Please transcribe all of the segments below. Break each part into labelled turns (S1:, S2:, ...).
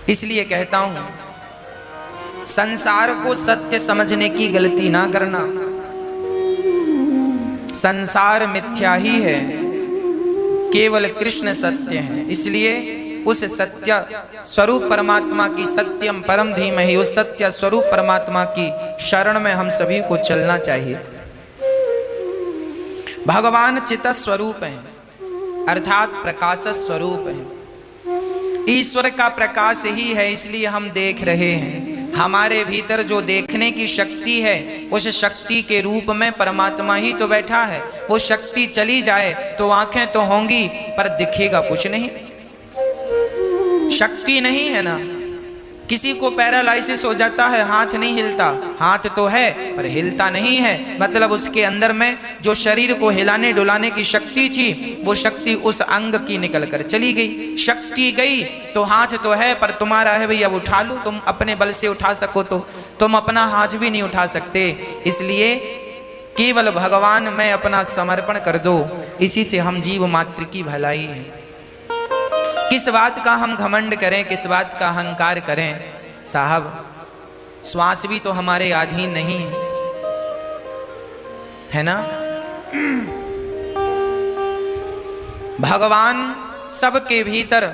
S1: इसलिए कहता हूं, संसार को सत्य समझने की गलती ना करना। संसार मिथ्या ही है, केवल कृष्ण सत्य है। इसलिए उस सत्य स्वरूप परमात्मा की, सत्यम परम धीमहि, उस सत्य स्वरूप परमात्मा की शरण में हम सभी को चलना चाहिए। भगवान चित स्वरूप है, अर्थात प्रकाश स्वरूप है। ईश्वर का प्रकाश ही है, इसलिए हम देख रहे हैं। हमारे भीतर जो देखने की शक्ति है, उस शक्ति के रूप में परमात्मा ही तो बैठा है। वो शक्ति चली जाए तो आंखें तो होंगी पर दिखेगा कुछ नहीं, शक्ति नहीं है ना। किसी को पैरालाइसिस हो जाता है, हाथ नहीं हिलता, हाथ तो है पर हिलता नहीं है, मतलब उसके अंदर में जो शरीर को हिलाने डुलाने की शक्ति थी, वो शक्ति उस अंग की निकल कर चली गई। शक्ति गई तो हाथ तो है पर तुम्हारा है भैया, उठा लो, तुम अपने बल से उठा सको तो तुम अपना हाथ भी नहीं उठा सकते। इसलिए केवल भगवान में अपना समर्पण कर दो, इसी से हम जीव मात्र की भलाई है। किस बात का हम घमंड करें, किस बात का अहंकार करें। साहब, श्वास भी तो हमारे अधीन नहीं है ना। भगवान सबके भीतर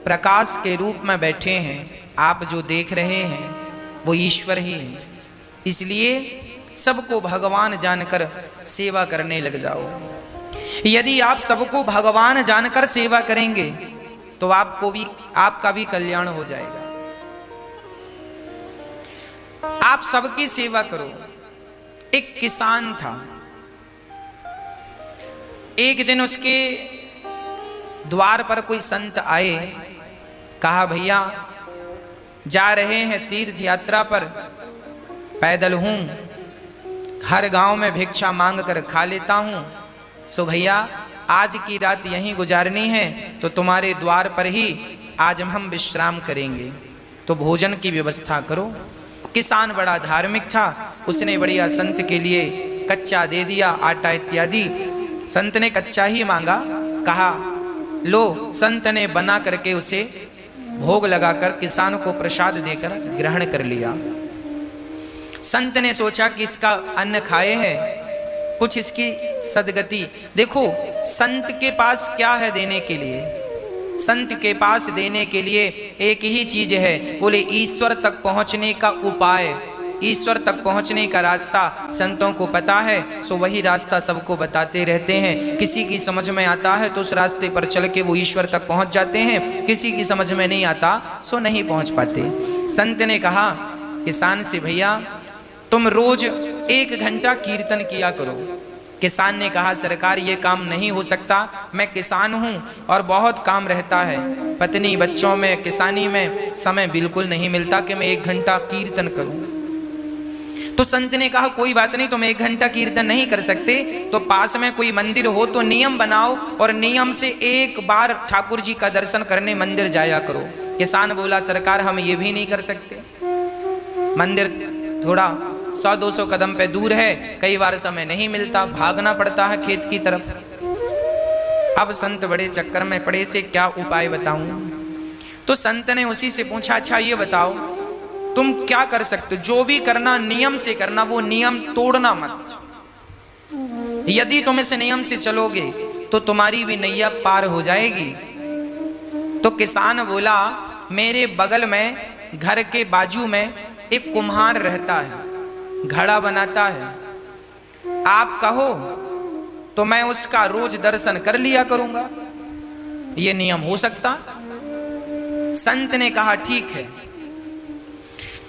S1: प्रकाश के रूप में बैठे हैं। आप जो देख रहे हैं वो ईश्वर ही है। इसलिए सबको भगवान जानकर सेवा करने लग जाओ। यदि आप सबको भगवान जानकर सेवा करेंगे तो आपको भी, आपका भी कल्याण हो जाएगा। आप सबकी सेवा करो। एक किसान था, एक दिन उसके द्वार पर कोई संत आए, कहा भैया जा रहे हैं तीर्थ यात्रा पर, पैदल हूं, हर गांव में भिक्षा मांग कर खा लेता हूं, सो भैया आज की रात यहीं गुजारनी है, तो तुम्हारे द्वार पर ही आज हम विश्राम करेंगे, तो भोजन की व्यवस्था करो। किसान बड़ा धार्मिक था, उसने बढ़िया संत के लिए कच्चा दे दिया, आटा इत्यादि। संत ने कच्चा ही मांगा, कहा लो। संत ने बना करके उसे भोग लगाकर किसान को प्रसाद देकर ग्रहण कर लिया। संत ने सोचा कि इसका अन्न खाए है, कुछ इसकी सदगति। देखो संत के पास क्या है देने के लिए, संत के पास देने के लिए एक ही चीज है, बोले ईश्वर तक पहुंचने का उपाय, ईश्वर तक पहुंचने का रास्ता संतों को पता है, सो वही रास्ता सबको बताते रहते हैं। किसी की समझ में आता है तो उस रास्ते पर चल के वो ईश्वर तक पहुंच जाते हैं, किसी की समझ में नहीं आता सो नहीं पहुंच पाते। संत ने कहा किसान से, भैया तुम रोज 1 घंटा कीर्तन किया करो। किसान ने कहा सरकार ये काम नहीं हो सकता, मैं किसान हूं और बहुत काम रहता है, पत्नी बच्चों में किसानी में समय बिल्कुल नहीं मिलता कि मैं 1 घंटा कीर्तन करूं। तो संत ने कहा कोई बात नहीं, तुम 1 घंटा कीर्तन नहीं कर सकते तो पास में कोई मंदिर हो तो नियम बनाओ और नियम से 1 बार ठाकुर जी का दर्शन करने मंदिर जाया करो। किसान बोला सरकार हम ये भी नहीं कर सकते, मंदिर थोड़ा 100-200 कदम पे दूर है, कई बार समय नहीं मिलता, भागना पड़ता है खेत की तरफ। अब संत बड़े चक्कर में पड़े, से क्या उपाय बताऊं। तो संत ने उसी से पूछा अच्छा ये बताओ तुम क्या कर सकते हो, जो भी करना नियम से करना, वो नियम तोड़ना मत। यदि तुम इस नियम से चलोगे तो तुम्हारी भी नैया पार हो जाएगी। तो किसान बोला मेरे बगल में घर के बाजू में एक कुम्हार रहता है, घड़ा बनाता है, आप कहो तो मैं उसका रोज दर्शन कर लिया करूंगा, ये नियम हो सकता। संत ने कहा ठीक है,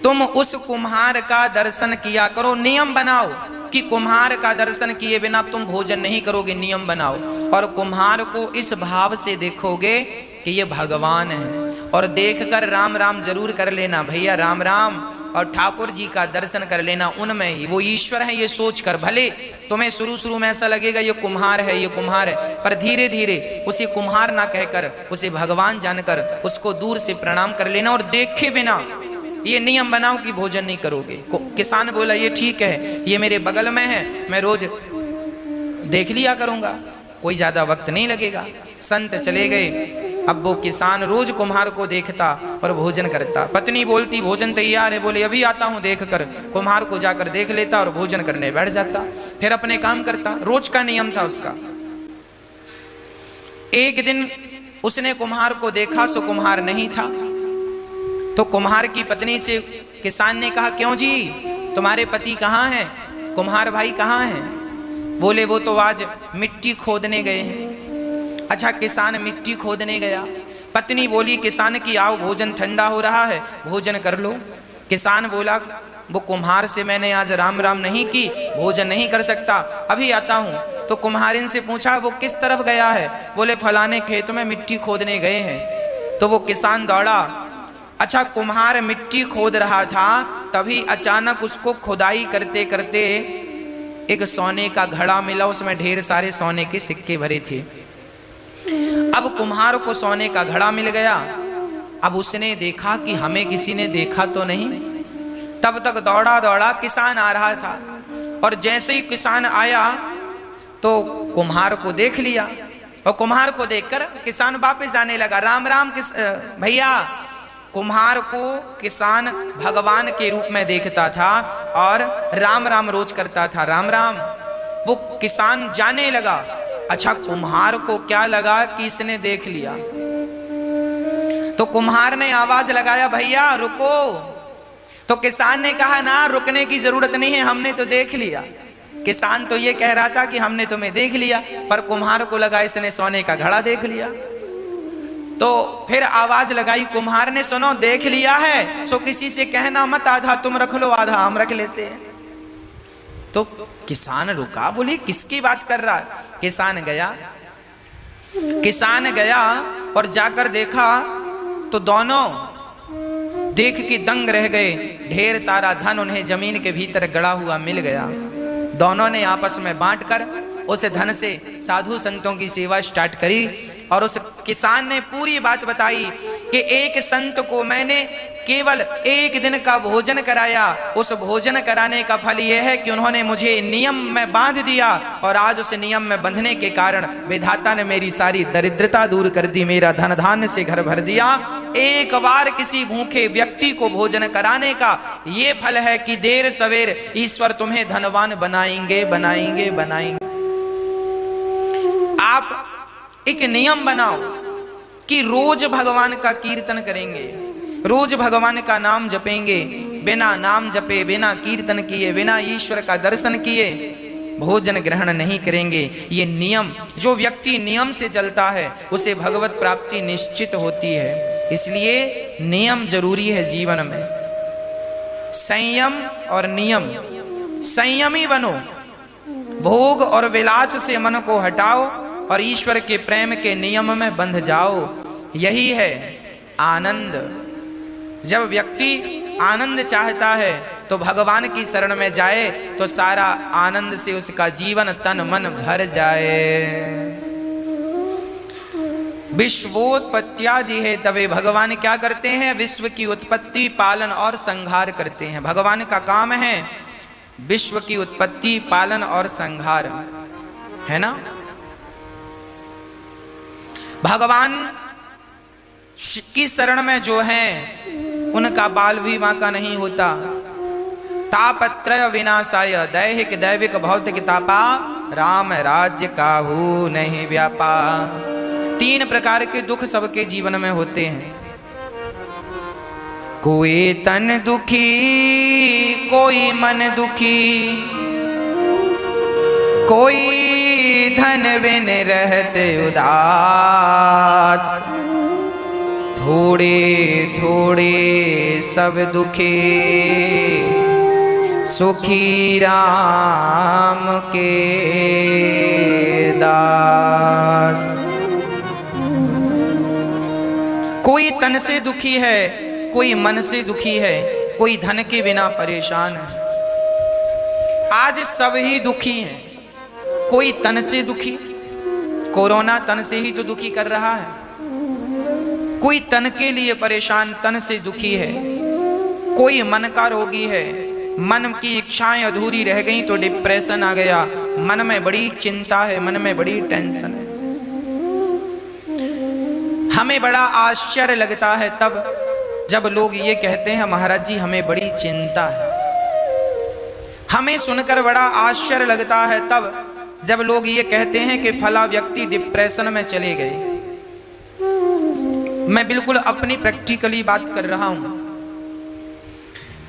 S1: तुम उस कुम्हार का दर्शन किया करो, नियम बनाओ कि कुम्हार का दर्शन किए बिना तुम भोजन नहीं करोगे, नियम बनाओ। और कुम्हार को इस भाव से देखोगे कि ये भगवान है, और देखकर राम राम जरूर कर लेना भैया, राम राम, और ठाकुर जी का दर्शन कर लेना, उनमें ही वो ईश्वर है ये सोचकर। भले तुम्हें शुरू में ऐसा लगेगा ये कुम्हार है, ये कुम्हार है, पर धीरे धीरे उसे कुम्हार ना कहकर उसे भगवान जानकर उसको दूर से प्रणाम कर लेना, और देखे बिना ये नियम बनाओ कि भोजन नहीं करोगे। किसान बोला ये ठीक है, ये मेरे बगल में है, मैं रोज देख लिया करूंगा, कोई ज्यादा वक्त नहीं लगेगा। संत चले गए, अब वो किसान रोज कुम्हार को देखता और भोजन करता। पत्नी बोलती भोजन तैयार है, बोले अभी आता हूं देख कर। कुम्हार को जाकर देख लेता और भोजन करने बैठ जाता, फिर अपने काम करता। रोज का नियम था उसका। एक दिन उसने कुम्हार को देखा, सो कुम्हार नहीं था। तो कुम्हार की पत्नी से किसान ने कहा, क्यों जी तुम्हारे पति कहाँ हैं, कुम्हार भाई कहाँ हैं? बोले वो तो आज मिट्टी खोदने गए हैं। अच्छा, किसान मिट्टी खोदने गया। पत्नी बोली किसान की आओ भोजन ठंडा हो रहा है, भोजन कर लो। किसान बोला वो कुम्हार से मैंने आज राम राम नहीं की, भोजन नहीं कर सकता, अभी आता हूँ। तो कुम्हारिन से पूछा वो किस तरफ गया है? बोले फलाने खेत में मिट्टी खोदने गए हैं। तो वो किसान दौड़ा। अच्छा, कुम्हार मिट्टी खोद रहा था, तभी अचानक उसको खुदाई करते करते एक सोने का घड़ा मिला, उसमें ढेर सारे सोने के सिक्के भरे थे। अब कुम्हार को सोने का घड़ा मिल गया। अब उसने देखा कि हमें किसी ने देखा तो नहीं। तब तक दौड़ा दौड़ा किसान आ रहा था, और जैसे ही किसान आया तो कुम्हार को देख लिया, और कुम्हार को देखकर किसान वापस जाने लगा। राम राम भैया। कुम्हार को किसान भगवान के रूप में देखता था और राम राम रोज करता था, राम राम। वो किसान जाने लगा। अच्छा, कुम्हार को क्या लगा कि इसने देख लिया, तो कुम्हार ने आवाज लगाया भैया रुको। तो किसान ने कहा ना, रुकने की जरूरत नहीं है, हमने तो देख लिया। किसान तो ये कह रहा था कि हमने तुम्हें देख लिया, पर कुम्हार को लगा इसने सोने का घड़ा देख लिया। तो फिर आवाज लगाई कुम्हार ने, सुनो देख लिया है सो किसी से कहना मत, आधा तुम रख लो आधा हम रख लेते हैं। तो किसान रुका, बोली किसकी बात कर रहा है? किसान गया और जाकर देखा तो दोनों देख के दंग रह गए। ढेर सारा धन उन्हें जमीन के भीतर गड़ा हुआ मिल गया। दोनों ने आपस में बांटकर उस धन से साधु संतों की सेवा स्टार्ट करी। और उस किसान ने पूरी बात बताई कि एक संत को मैंने केवल एक दिन का भोजन कराया, उस भोजन कराने का फल यह है कि उन्होंने मुझे नियम में बांध दिया, और आज उस नियम में बंधने के कारण विधाता ने मेरी सारी दरिद्रता दूर कर दी, मेरा धन धान्य से घर भर दिया। एक बार किसी भूखे व्यक्ति को भोजन कराने का ये फल है कि देर सवेर ईश्वर तुम्हें धनवान बनाएंगे बनाएंगे बनाएंगे। आप एक नियम बनाओ कि रोज भगवान का कीर्तन करेंगे, रोज भगवान का नाम जपेंगे। बिना नाम जपे, बिना कीर्तन किए, बिना ईश्वर का दर्शन किए भोजन ग्रहण नहीं करेंगे। ये नियम, जो व्यक्ति नियम से चलता है उसे भगवत प्राप्ति निश्चित होती है। इसलिए नियम जरूरी है जीवन में। संयम और नियम, संयमी बनो, भोग और विलास से मन को हटाओ और ईश्वर के प्रेम के नियम में बंध जाओ। यही है आनंद। जब व्यक्ति आनंद चाहता है तो भगवान की शरण में जाए तो सारा आनंद से उसका जीवन तन मन भर जाए। विश्वोत्पत्त्यादि है तवे, भगवान क्या करते हैं? विश्व की उत्पत्ति, पालन और संहार करते हैं। भगवान का काम है विश्व की उत्पत्ति, पालन और संहार, है ना। भगवान की शरण में जो हैं उनका बाल भी बांका नहीं होता। तापत्रय विनाशाय, दैहिक दैविक भौतिक तापा, राम राज्य काहू नहीं व्यापा। 3 प्रकार के दुख सबके जीवन में होते हैं। कोई तन दुखी, कोई मन दुखी, कोई धन बिन रहते उदास, थोड़े थोड़े सब दुखे, सुखी राम के दास। कोई तन से दुखी है, कोई मन से दुखी है, कोई धन के बिना परेशान है। आज सब ही दुखी हैं। कोई तन से दुखी, कोरोना तन से ही तो दुखी कर रहा है। कोई तन के लिए परेशान, तन से दुखी है। कोई मन का रोगी है, मन की इच्छाएं अधूरी रह गई तो डिप्रेशन आ गया, मन में बड़ी चिंता है, मन में बड़ी टेंशन है। हमें बड़ा आश्चर्य लगता है तब जब लोग ये कहते हैं महाराज जी हमें बड़ी चिंता है। हमें सुनकर बड़ा आश्चर्य लगता है तब जब लोग ये कहते हैं कि फला व्यक्ति डिप्रेशन में चले गए। मैं बिल्कुल अपनी प्रैक्टिकली बात कर रहा हूं।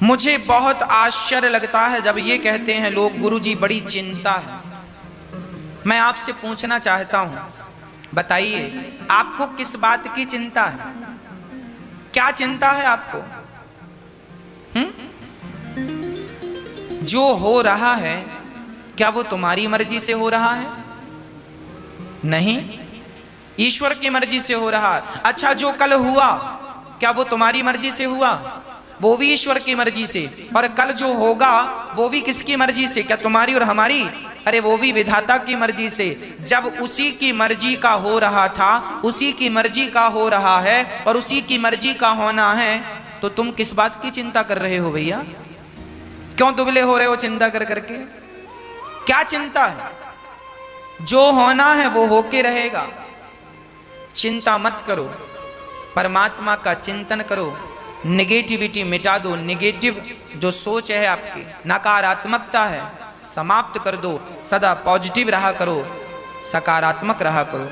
S1: मुझे बहुत आश्चर्य लगता है जब ये कहते हैं लोग गुरुजी बड़ी चिंता है। मैं आपसे पूछना चाहता हूं, बताइए आपको किस बात की चिंता है? क्या चिंता है आपको? जो हो रहा है क्या वो तुम्हारी मर्जी से हो रहा है? नहीं, ईश्वर की मर्जी से हो रहा है। अच्छा, जो कल हुआ क्या वो तुम्हारी मर्जी से हुआ? वो भी ईश्वर की मर्जी से। और कल जो होगा वो भी किसकी मर्जी से? क्या तुम्हारी और हमारी? अरे वो भी विधाता की मर्जी से। जब उसी की मर्जी का हो रहा था, उसी की मर्जी का हो रहा है और उसी की मर्जी का होना है, तो तुम किस बात की चिंता कर रहे हो भैया? क्यों दुबले हो रहे हो चिंता कर करके? क्या चिंता है? जो होना है वो होके रहेगा। चिंता मत करो, परमात्मा का चिंतन करो, नेगेटिविटी मिटा दो। नेगेटिव जो सोच है आपकी, नकारात्मकता है, समाप्त कर दो। सदा पॉजिटिव रहा करो, सकारात्मक रहा करो।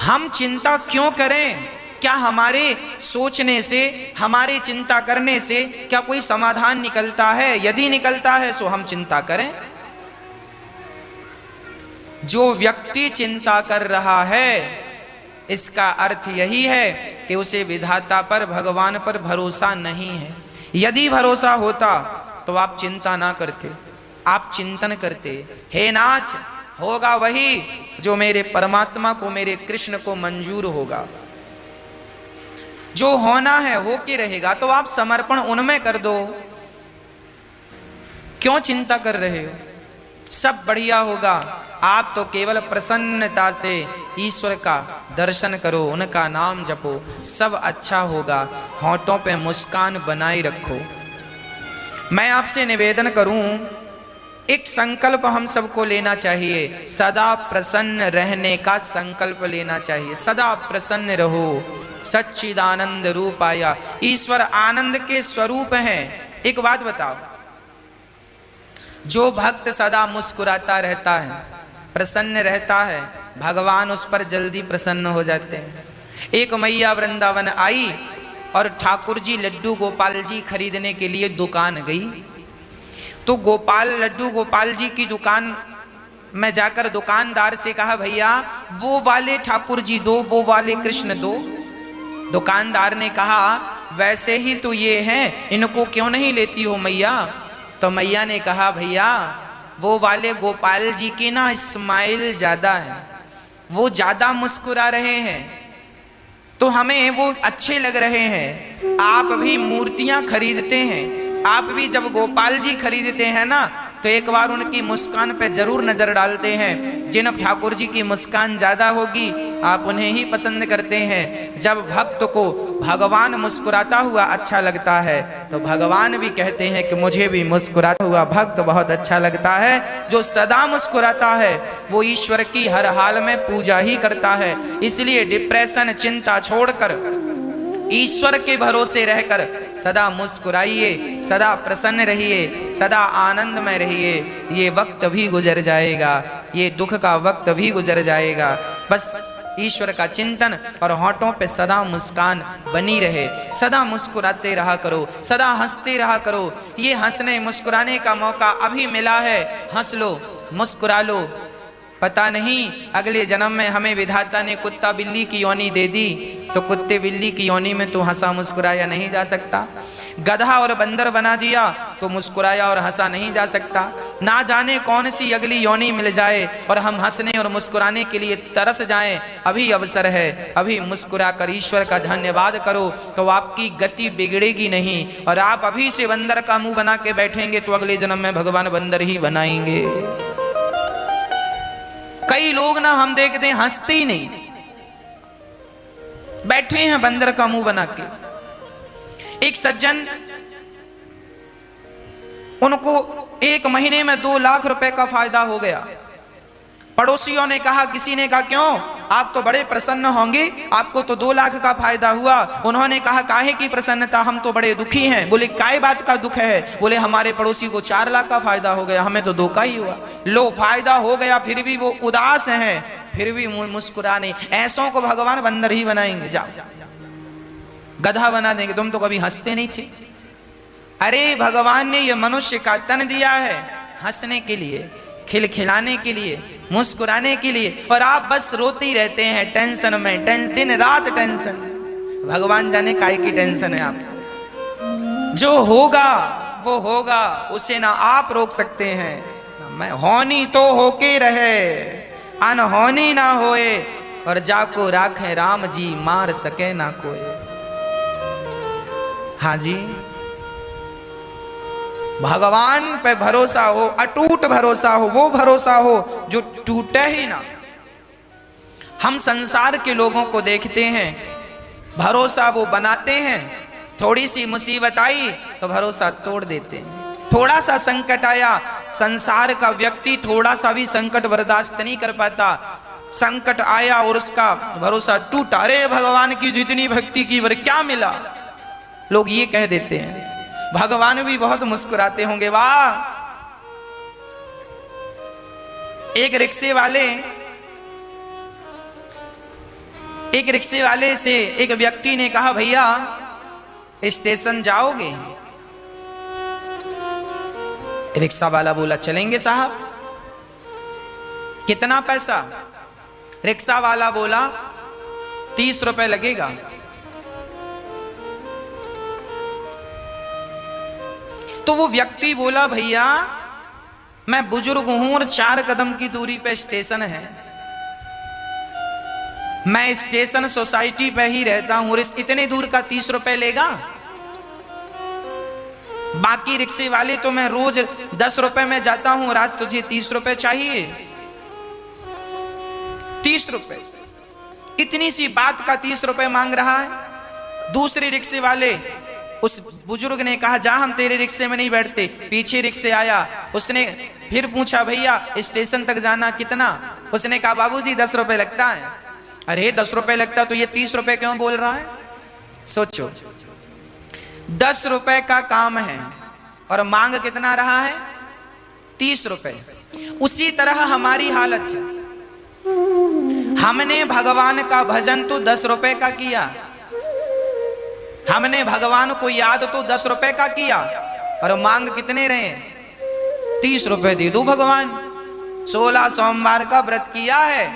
S1: हम चिंता क्यों करें? क्या हमारे सोचने से, हमारे चिंता करने से क्या कोई समाधान निकलता है? यदि निकलता है तो हम चिंता करें। जो व्यक्ति चिंता कर रहा है इसका अर्थ यही है कि उसे विधाता पर, भगवान पर भरोसा नहीं है। यदि भरोसा होता तो आप चिंता ना करते, आप चिंतन करते। हे नाथ, होगा वही जो मेरे परमात्मा को, मेरे कृष्ण को मंजूर होगा। जो होना है हो के रहेगा, तो आप समर्पण उनमें कर दो। क्यों चिंता कर रहे हो? सब बढ़िया होगा। आप तो केवल प्रसन्नता से ईश्वर का दर्शन करो, उनका नाम जपो, सब अच्छा होगा। होठों पे मुस्कान बनाए रखो। मैं आपसे निवेदन करूं, एक संकल्प हम सबको लेना चाहिए। सदा प्रसन्न रहने का संकल्प लेना चाहिए। सदा प्रसन्न रहो। सच्चिदानंद रूपाया, ईश्वर आनंद के स्वरूप हैं। एक बात बताओ, जो भक्त सदा मुस्कुराता रहता है, प्रसन्न रहता है, भगवान उस पर जल्दी प्रसन्न हो जाते हैं। एक मैया वृंदावन आई और ठाकुर जी लड्डू गोपाल जी खरीदने के लिए दुकान गई। तो लड्डू गोपाल जी की दुकान में जाकर दुकानदार से कहा, भैया वो वाले ठाकुर जी दो, वो वाले कृष्ण दो। दुकानदार ने कहा, वैसे ही तो ये हैं, इनको क्यों नहीं लेती हो मैया? तो मैया ने कहा, भैया वो वाले गोपाल जी की ना स्माइल ज्यादा है, वो ज्यादा मुस्कुरा रहे हैं, तो हमें वो अच्छे लग रहे हैं। आप भी मूर्तियां खरीदते हैं, आप भी जब गोपाल जी खरीदते हैं ना, तो एक बार उनकी मुस्कान पे जरूर नजर डालते हैं। जिन ठाकुर जी की मुस्कान ज्यादा होगी आप उन्हें ही पसंद करते हैं। जब भक्त को भगवान मुस्कुराता हुआ अच्छा लगता है तो भगवान भी कहते हैं कि मुझे भी मुस्कुराता हुआ भक्त बहुत अच्छा लगता है। जो सदा मुस्कुराता है वो ईश्वर की हर हाल में पूजा ही करता है। इसलिए डिप्रेशन, चिंता छोड़कर ईश्वर के भरोसे रहकर सदा मुस्कुराइए, सदा प्रसन्न रहिए, सदा आनंद में रहिए। ये वक्त भी गुजर जाएगा, ये दुख का वक्त भी गुजर जाएगा। बस ईश्वर का चिंतन और होठों पे सदा मुस्कान बनी रहे। सदा मुस्कुराते रहा करो, सदा हंसते रहा करो। ये हंसने मुस्कुराने का मौका अभी मिला है, हंस लो, मुस्कुरा लो। पता नहीं अगले जन्म में हमें विधाता ने कुत्ता बिल्ली की योनि दे दी तो कुत्ते बिल्ली की योनि में तो हंसा मुस्कुराया नहीं जा सकता। गधा और बंदर बना दिया तो मुस्कुराया और हंसा नहीं जा सकता। ना जाने कौन सी अगली योनि मिल जाए और हम हंसने और मुस्कुराने के लिए तरस जाएं। अभी अवसर है, अभी मुस्कुरा कर ईश्वर का धन्यवाद करो तो आपकी गति बिगड़ेगी नहीं। और आप अभी से बंदर का मुंह बना के बैठेंगे तो अगले जन्म में भगवान बंदर ही बनाएंगे। कई लोग ना हम देखते हैं हंसते ही नहीं, बैठे हैं बंदर का मुंह बना के। एक सज्जन, उनको 1 महीने में 2 लाख रुपए का फायदा हो गया। पड़ोसियों ने कहा, किसी ने कहा क्यों? आप तो बड़े प्रसन्न होंगे, आपको तो 2 लाख का फायदा हुआ। उन्होंने कहा काहे की प्रसन्नता, हम तो बड़े दुखी हैं। बोले काय बात का दुख है? बोले हमारे पड़ोसी को 4 लाख का फायदा हो गया, हमें तो 2 का ही हुआ। लो फायदा हो गया फिर भी वो उदास हैं, फिर भी मुस्कुरा नहीं। ऐसों को भगवान बंदर ही बनाएंगे, जाओ गधा बना देंगे। तुम तो कभी हंसते नहीं थे। अरे भगवान ने ये मनुष्य का तन दिया है हंसने के लिए, खिलखिलाने के लिए, मुस्कुराने के लिए, और आप बस रोते ही रहते हैं टेंशन में, दिन रात टेंशन। भगवान जाने काय की टेंशन है आप। जो होगा वो होगा, उसे ना आप रोक सकते हैं। मैं होनी तो होके रहे, अनहोनी ना होए, और जाको राखे राम जी, मार सके ना कोई। हाँ जी, भगवान पे भरोसा हो, अटूट भरोसा हो, वो भरोसा हो जो टूटे ही ना। हम संसार के लोगों को देखते हैं, भरोसा वो बनाते हैं, थोड़ी सी मुसीबत आई तो भरोसा तोड़ देते हैं। थोड़ा सा संकट आया, संसार का व्यक्ति थोड़ा सा भी संकट बर्दाश्त नहीं कर पाता। संकट आया और उसका भरोसा टूटा, अरे भगवान की जितनी भक्ति की पर क्या मिला, लोग ये कह देते हैं। भगवान भी बहुत मुस्कुराते होंगे, वाह। एक रिक्शे वाले से एक व्यक्ति ने कहा, भैया स्टेशन जाओगे? रिक्शा वाला बोला चलेंगे साहब। कितना पैसा? रिक्शा वाला बोला 30 रुपए लगेगा। तो वो व्यक्ति बोला, भैया मैं बुजुर्ग हूं और 4 कदम की दूरी पे स्टेशन है, मैं स्टेशन सोसाइटी पे ही रहता हूं और इतने दूर का 30 रुपए लेगा? बाकी रिक्शे वाले तो मैं रोज 10 रुपए में जाता हूं और आज तुझे 30 रुपए चाहिए? 30 रुपए, इतनी सी बात का 30 रुपए मांग रहा है। दूसरे रिक्शे वाले, उस बुजुर्ग ने कहा, जा हम तेरे रिक्शे में नहीं बैठते। पीछे रिक्शे आया, उसने फिर पूछा, भैया स्टेशन तक जाना कितना? उसने कहा, बाबूजी 10 रुपए लगता है। अरे 10 रुपए लगता तो ये 30 रुपए क्यों बोल रहा है? सोचो, 10 रुपए का काम है और मांग कितना रहा है? 30 रुपए। उसी तरह हमारी हालत है। हमने भगवान का भजन तो 10 रुपए का किया, हमने भगवान को याद तो 10 रुपए का किया, और मांग कितने रहे? 30 रुपए दे दो भगवान। 16 सोमवार का व्रत किया है,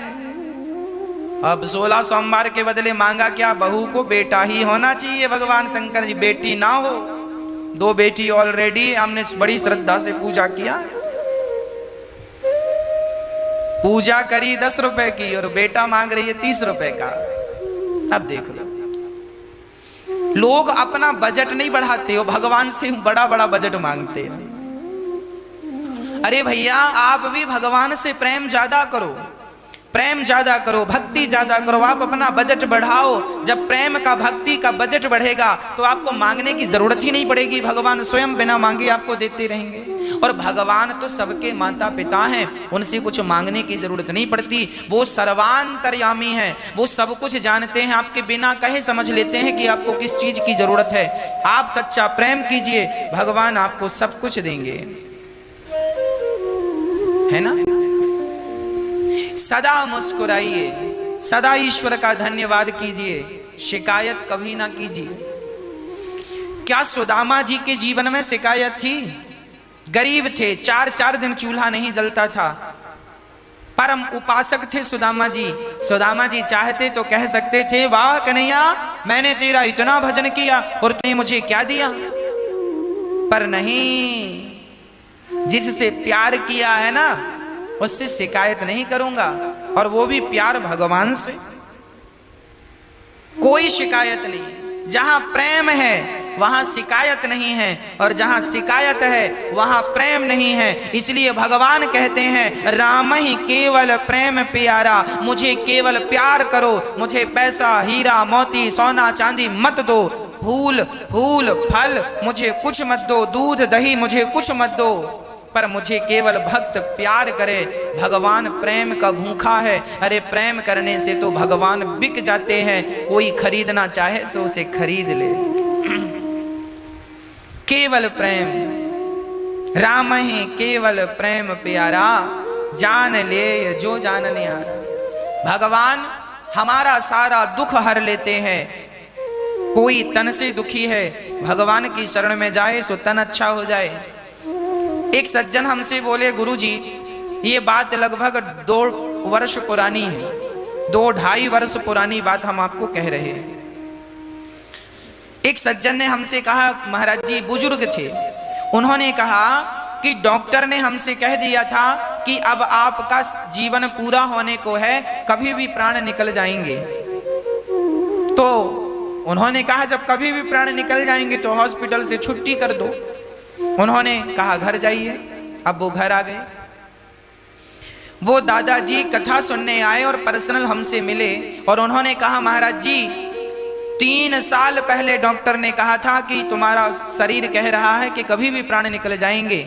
S1: अब 16 सोमवार के बदले मांगा क्या? बहू को बेटा ही होना चाहिए। भगवान शंकर जी बेटी ना हो, 2 बेटी ऑलरेडी, हमने बड़ी श्रद्धा से पूजा किया, पूजा करी 10 रुपए की, और बेटा मांग रही है 30 रुपए का। अब देख लो, लोग अपना बजट नहीं बढ़ाते हो, भगवान से बड़ा बड़ा बजट मांगते हैं। अरे भैया आप भी भगवान से प्रेम ज्यादा करो, प्रेम ज्यादा करो, भक्ति ज्यादा करो, आप अपना बजट बढ़ाओ। जब प्रेम का, भक्ति का बजट बढ़ेगा तो आपको मांगने की जरूरत ही नहीं पड़ेगी, भगवान स्वयं बिना मांगे आपको देते रहेंगे। और भगवान तो सबके माता पिता हैं, उनसे कुछ मांगने की जरूरत नहीं पड़ती। वो सर्वांतर्यामी हैं, वो सब कुछ जानते हैं, आपके बिना कहे समझ लेते हैं कि आपको किस चीज की जरूरत है। आप सच्चा प्रेम कीजिए, भगवान आपको सब कुछ देंगे, है ना। सदा मुस्कुराइए, सदा ईश्वर का धन्यवाद कीजिए, शिकायत कभी ना कीजिए। क्या सुदामा जी के जीवन में शिकायत थी? गरीब थे, 4-4 दिन चूल्हा नहीं जलता था, परम उपासक थे सुदामा जी। सुदामा जी चाहते तो कह सकते थे, वाह कन्हैया मैंने तेरा इतना भजन किया और तूने मुझे क्या दिया? पर नहीं, जिससे प्यार किया है ना उससे शिकायत नहीं करूंगा, और वो भी प्यार भगवान से। कोई शिकायत नहीं। जहां प्रेम है वहां शिकायत नहीं है, और जहां शिकायत है वहां प्रेम नहीं है। इसलिए भगवान कहते हैं, राम ही केवल प्रेम प्यारा, मुझे केवल प्यार करो, मुझे पैसा हीरा मोती सोना चांदी मत दो, फूल फूल फल मुझे कुछ मत दो, दूध दही मुझे कुछ मत दो। पर मुझे केवल भक्त प्यार करे। भगवान प्रेम का भूखा है। अरे प्रेम करने से तो भगवान बिक जाते हैं, कोई खरीदना चाहे सो उसे खरीद ले। केवल प्रेम, राम ही केवल प्रेम प्यारा, जान ले जो जानने हारा। भगवान हमारा सारा दुख हर लेते हैं। कोई तन से दुखी है, भगवान की शरण में जाए सो तन अच्छा हो जाए। एक सज्जन हमसे बोले, गुरुजी ये बात लगभग 2 वर्ष पुरानी है, 2-2.5 वर्ष पुरानी बात हम आपको कह रहे हैं। एक सज्जन ने हमसे कहा, महाराज जी बुजुर्ग थे, उन्होंने कहा कि डॉक्टर ने हमसे कह दिया था कि अब आपका जीवन पूरा होने को है, कभी भी प्राण निकल जाएंगे। तो उन्होंने कहा जब कभी भी प्राण निकल जाएंगे तो हॉस्पिटल से छुट्टी कर दो। उन्होंने कहा घर जाइए। अब वो घर आ गए। वो दादाजी कथा सुनने आए और पर्सनल हमसे मिले और उन्होंने कहा, महाराज जी 3 साल पहले डॉक्टर ने कहा था कि तुम्हारा शरीर कह रहा है कि कभी भी प्राण निकल जाएंगे,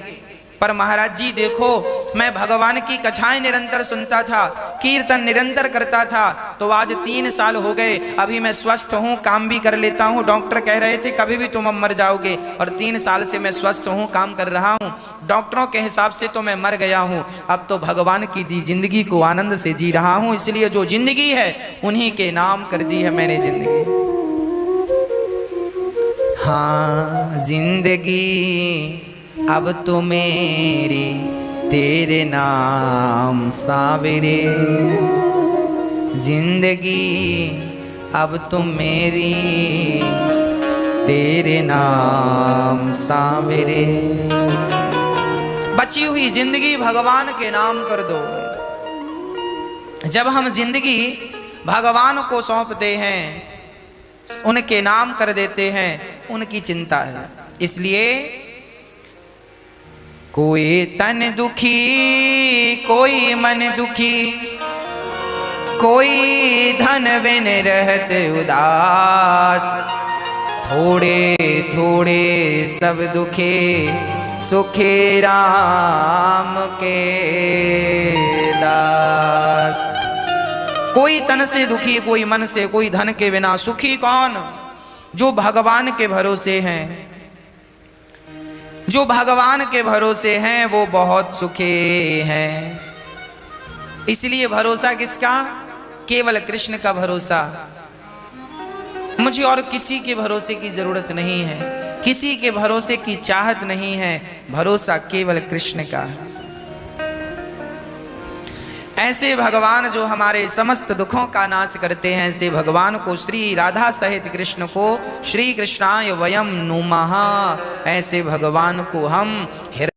S1: पर महाराज जी देखो मैं भगवान की कथाएं निरंतर सुनता था, कीर्तन निरंतर करता था, तो आज 3 साल हो गए, अभी मैं स्वस्थ हूँ, काम भी कर लेता हूँ। डॉक्टर कह रहे थे कभी भी तुम मर जाओगे और 3 साल से मैं स्वस्थ हूँ, काम कर रहा हूँ। डॉक्टरों के हिसाब से तो मैं मर गया हूँ, अब तो भगवान की दी जिंदगी को आनंद से जी रहा हूँ, इसलिए जो जिंदगी है उन्हीं के नाम कर दी है मैंने जिंदगी। हाँ जिंदगी अब तो मेरी तेरे नाम सावरे, जिंदगी अब तो मेरी तेरे नाम सावरे। बची हुई जिंदगी भगवान के नाम कर दो। जब हम जिंदगी भगवान को सौंपते हैं, उनके नाम कर देते हैं, उनकी चिंता है। इसलिए कोई तन दुखी, कोई मन दुखी, कोई धन बिन रहते उदास, थोड़े थोड़े सब दुखे, सुखे राम के दास। कोई तन से दुखी, कोई मन से, कोई धन के बिना। सुखी कौन? जो भगवान के भरोसे हैं। जो भगवान के भरोसे हैं वो बहुत सुखी हैं। इसलिए भरोसा किसका? केवल कृष्ण का भरोसा। मुझे और किसी के भरोसे की जरूरत नहीं है, किसी के भरोसे की चाहत नहीं है, भरोसा केवल कृष्ण का है। ऐसे भगवान जो हमारे समस्त दुखों का नाश करते हैं, ऐसे भगवान को, श्री राधा सहित कृष्ण को श्री कृष्णाय वयम नुमः, ऐसे भगवान को हम हृदय